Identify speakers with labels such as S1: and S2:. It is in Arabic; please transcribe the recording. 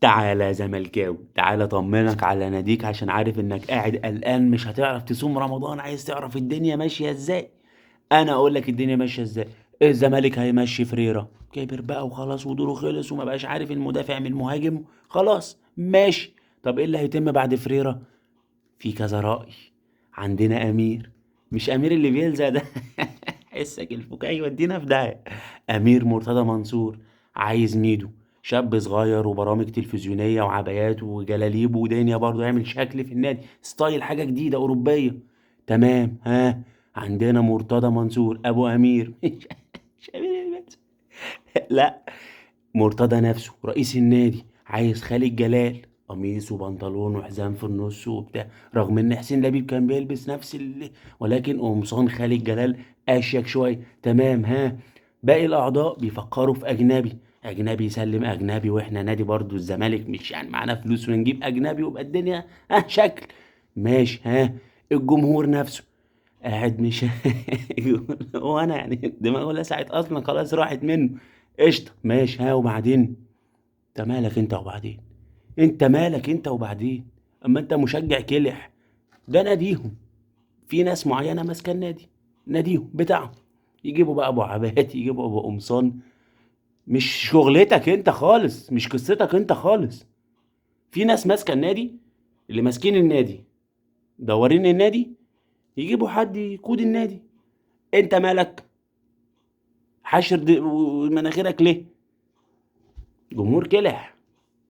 S1: تعالى يا زملكاوي، تعالى اطمنك على ناديك عشان عارف انك قاعد قلقان مش هتعرف تصوم رمضان، عايز تعرف الدنيا ماشيه ازاي. انا اقول لك الدنيا ماشيه ازاي. الزمالك هيمشي فريرة كبر بقى وخلاص ودوره خلص وما بقاش عارف المدافع من المهاجم، خلاص ماشي. طب ايه اللي هيتم بعد فريرة؟ في كذا رأي. عندنا امير، مش امير اللي بيلزق ده حسك الفكاهي يودينا في داهية. امير مرتضى منصور عايز ميدو، شاب صغير وبرامج تلفزيونية وعبايات وجلاليب ودنيا برضه، يعمل شكل في النادي ستايل حاجة جديدة أوروبية. تمام ها. عندنا مرتضى منصور أبو أمير مش أمير المنسي. لا، مرتضى نفسه رئيس النادي عايز خالد جلال، قميص وبنطلون وحزام في النص وبتاع، رغم ان حسين لبيب كان بيلبس نفس ولكن قمصان خالد جلال اشيك شويه. تمام ها. باقي الاعضاء بيفكروا في اجنبي، اجنبي يسلم اجنبي، واحنا نادي برضو الزمالك مش يعني معانا فلوس ونجيب اجنبي ويبقى الدنيا ها شكل. ماشي ها. الجمهور نفسه قاعد مش هو انا يعني دماغه لسعت اصلا خلاص راحت منه. قشطه ماشي ها. وبعدين انت مالك انت وبعدين؟ انت مالك انت وبعدين؟ اما انت مشجع كلح، ده ناديهم، في ناس معينه ماسكه النادي، ناديهم بتاعهم، يجيبوا بقى ابو عبايات يجيبوا ابو قمصان، مش شغلتك انت خالص، مش قصتك انت خالص. في ناس ماسكه النادي، اللي ماسكين النادي دورين النادي، يجيبوا حد يقود النادي. انت مالك؟ حاشر مناخيرك ليه؟ جمهور كلح.